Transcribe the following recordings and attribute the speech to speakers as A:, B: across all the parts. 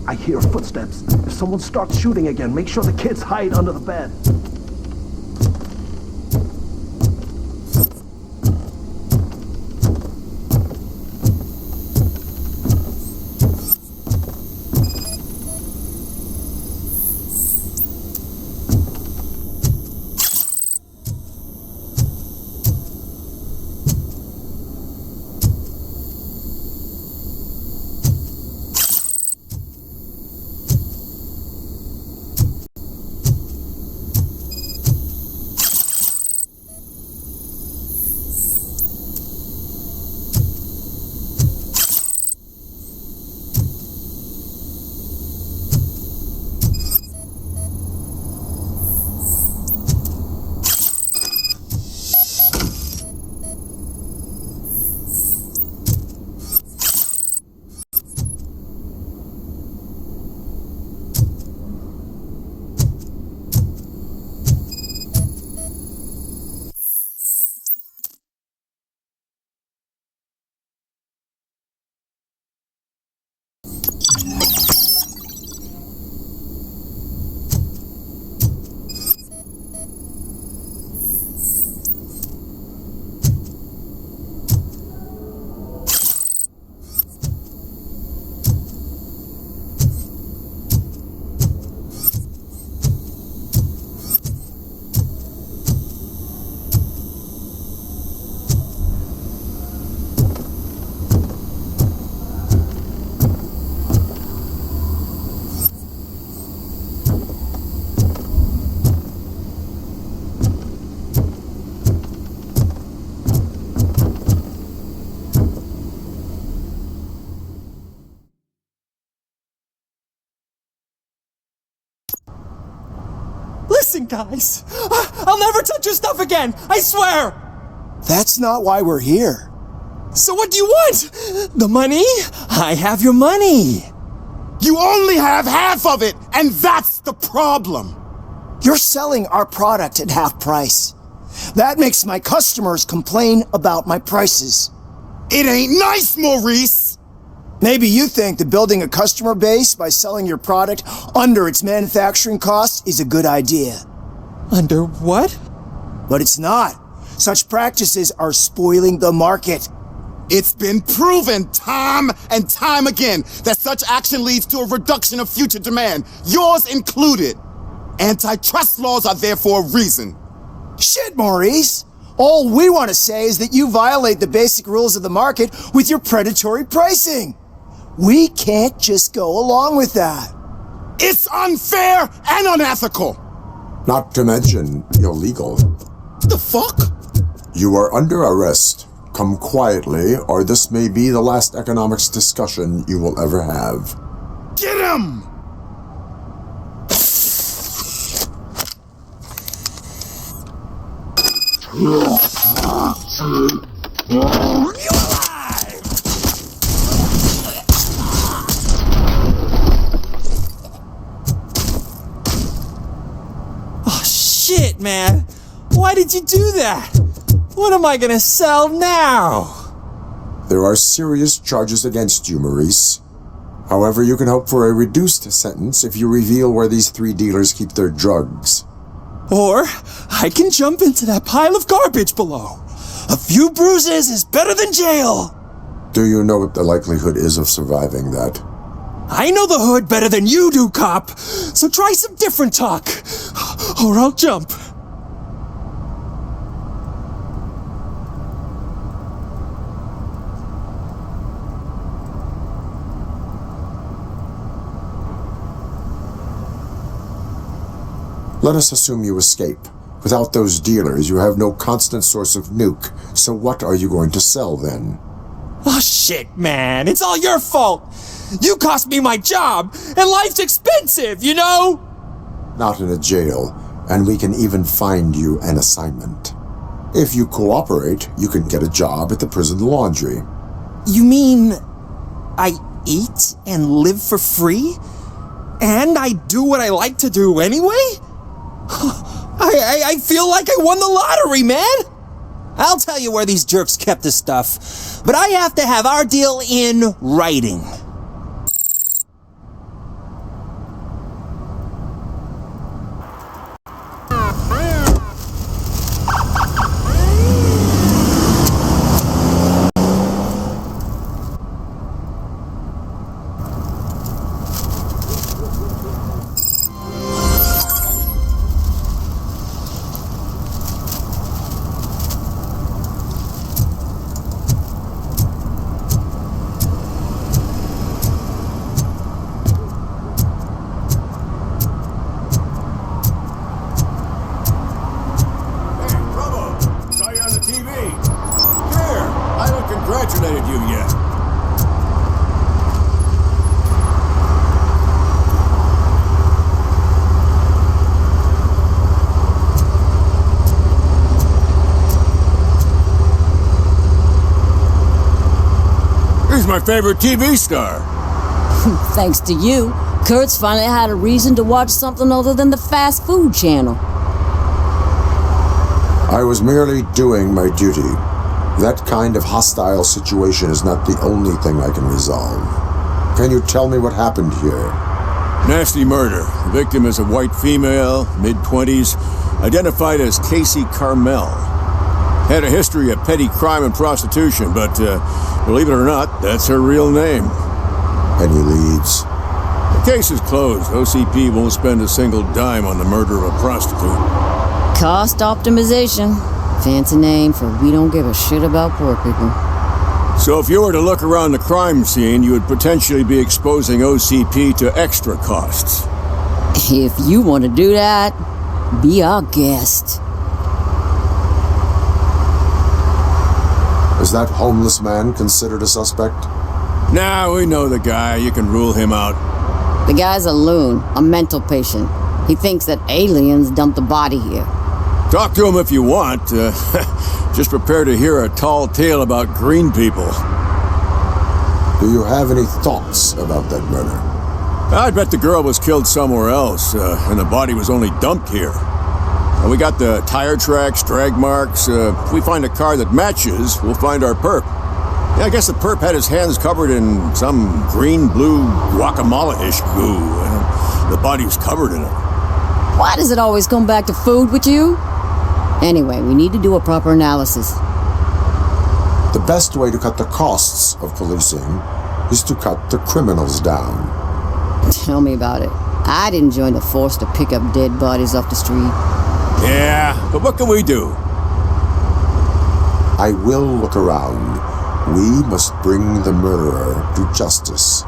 A: I hear footsteps. If someone starts shooting again, make sure the kids hide under the bed.
B: Listen, guys! I'll never touch your stuff again! I swear!
C: That's not why we're here.
B: So what do you want? The money? I have your money!
D: You only have half of it, and that's the problem!
C: You're selling our product at half price. That makes my customers complain about my prices.
D: It ain't nice, Maurice!
C: Maybe you think that building a customer base by selling your product under its manufacturing costs is a good idea.
B: Under what?
C: But it's not. Such practices are spoiling the market.
D: It's been proven time and time again that such action leads to a reduction of future demand, yours included. Antitrust laws are there for a reason.
C: Shit, Maurice! All we want to say is that you violate the basic rules of the market with your predatory pricing. We can't just go along with that.
D: It's unfair and unethical.
E: Not to mention illegal.
D: The fuck?
E: You are under arrest. Come quietly, or this may be the last economics discussion you will ever have.
D: Get him!
B: You alive! Oh shit, man! Why did you do that? What am I gonna sell now?
E: There are serious charges against you, Maurice. However, you can hope for a reduced sentence if you reveal where these 3 dealers keep their drugs.
B: Or I can jump into that pile of garbage below. A few bruises is better than jail.
E: Do you know what the likelihood is of surviving that?
B: I know the hood better than you do, cop. So try some different talk, or I'll jump.
E: Let us assume you escape. Without those dealers, you have no constant source of nuke. So what are you going to sell then?
B: Oh shit, man. It's all your fault. You cost me my job, and life's expensive, you know?
E: Not in a jail, and we can even find you an assignment. If you cooperate, you can get a job at the prison laundry.
B: You mean I eat and live for free? And I do what I like to do anyway? I feel like I won the lottery, man! I'll tell you where these jerks kept the stuff, but I have to have our deal in writing.
F: my favorite TV star.
G: Thanks to you, Kurt's finally had a reason to watch something other than the fast food channel.
E: I was merely doing my duty. That kind of hostile situation is not the only thing I can resolve. Can you tell me what happened here?
F: Nasty murder. The victim is a white female, mid-20s, identified as Casey Carmel. Had a history of petty crime and prostitution, but believe it or not, that's her real name.
E: Any leads?
F: The case is closed. OCP won't spend a single dime on the murder of a prostitute.
G: Cost optimization. Fancy name for we don't give a shit about poor people.
F: So if you were to look around the crime scene, you would potentially be exposing OCP to extra costs.
G: If you want to do that, be our guest.
E: Is that homeless man considered a suspect?
F: Nah, we know the guy. You can rule him out.
G: The guy's a loon, a mental patient. He thinks that aliens dumped the body here.
F: Talk to him if you want. Just prepare to hear a tall tale about green people.
E: Do you have any thoughts about that murder?
F: I bet the girl was killed somewhere else, and the body was only dumped here. And we got the tire tracks, drag marks. If we find a car that matches, we'll find our perp. Yeah, I guess the perp had his hands covered in some green-blue guacamole-ish goo. The body was covered in it.
G: Why does it always come back to food with you? Anyway, we need to do a proper analysis.
E: The best way to cut the costs of policing is to cut the criminals down.
G: Tell me about it. I didn't join the force to pick up dead bodies off the street.
F: Yeah, but what can we do?
E: I will look around. We must bring the murderer to justice.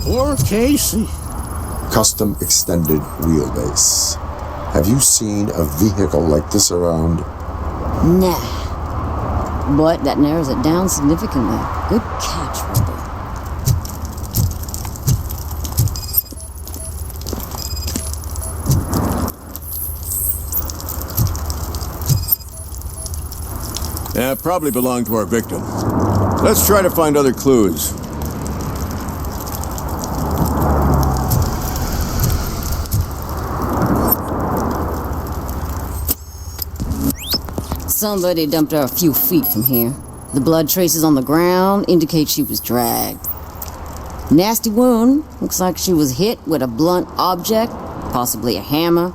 H: Poor Casey.
E: Custom extended wheelbase. Have you seen a vehicle like this around?
G: Nah. But that narrows it down significantly. Good catch, Robo.
F: Yeah, probably belonged to our victim. Let's try to find other clues.
G: Somebody dumped her a few feet from here. The blood traces on the ground indicate she was dragged. Nasty wound. Looks like she was hit with a blunt object, possibly a hammer.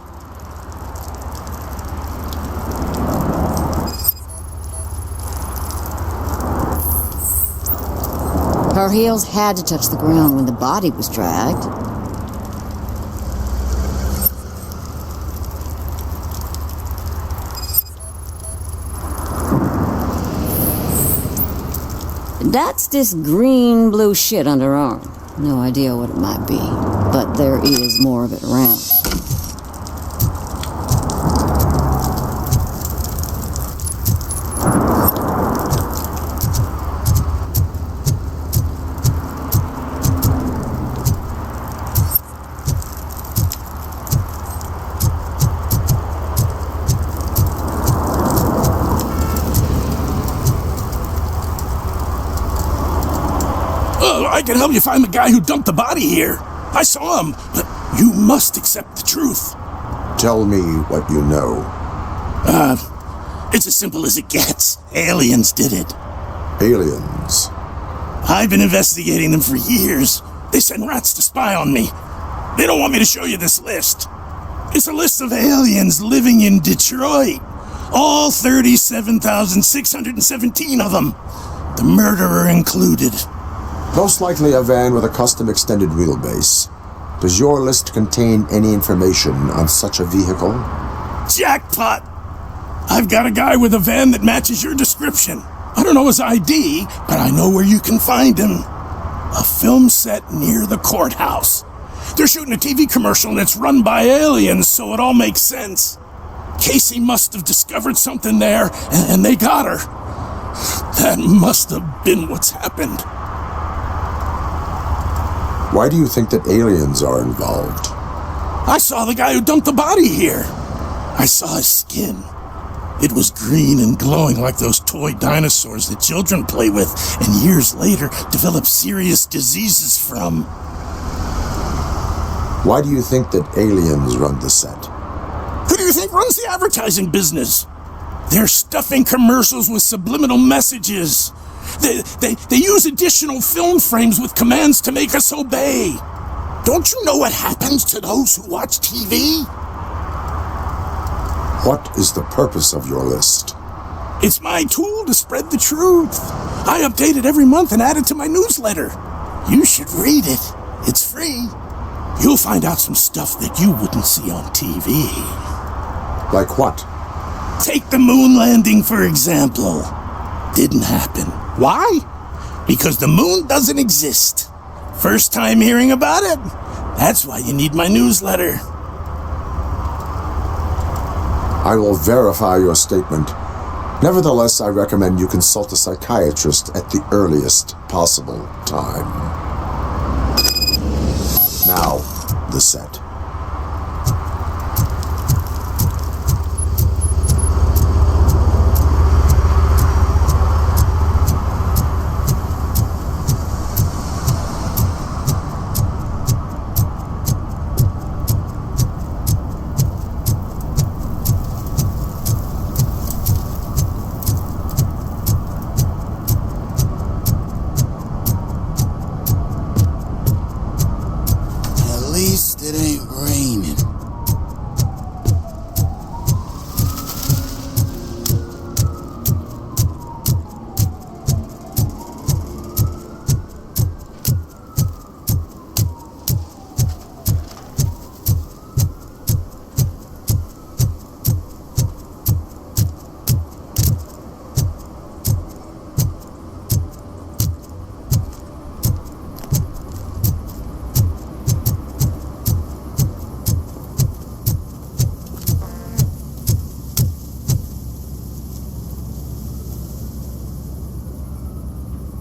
G: Her heels had to touch the ground when the body was dragged. That's this green-blue shit under her arm. No idea what it might be, but there is more of it around.
H: I can help you find the guy who dumped the body here. I saw him, but you must accept the truth.
E: Tell me what you know.
H: It's as simple as it gets. Aliens did it.
E: Aliens.
H: I've been investigating them for years. They send rats to spy on me. They don't want me to show you this list. It's a list of aliens living in Detroit. All 37,617 of them. The murderer included.
E: Most likely a van with a custom extended wheelbase. Does your list contain any information on such a vehicle?
H: Jackpot! I've got a guy with a van that matches your description. I don't know his ID, but I know where you can find him. A film set near the courthouse. They're shooting a TV commercial and it's run by aliens, so it all makes sense. Casey must have discovered something there, and they got her. That must have been what's happened.
E: Why do you think that aliens are involved?
H: I saw the guy who dumped the body here. I saw his skin. It was green and glowing like those toy dinosaurs that children play with and years later develop serious diseases from.
E: Why do you think that aliens run the set?
H: Who do you think runs the advertising business? They're stuffing commercials with subliminal messages. They use additional film frames with commands to make us obey. Don't you know what happens to those who watch TV?
E: What is the purpose of your list?
H: It's my tool to spread the truth. I update it every month and add it to my newsletter. You should read it. It's free. You'll find out some stuff that you wouldn't see on TV.
E: Like what?
H: Take the moon landing, for example. Didn't happen. Why? Because the moon doesn't exist. First time hearing about it? That's why you need my newsletter.
E: I will verify your statement. Nevertheless, I recommend you consult a psychiatrist at the earliest possible time. Now, the set.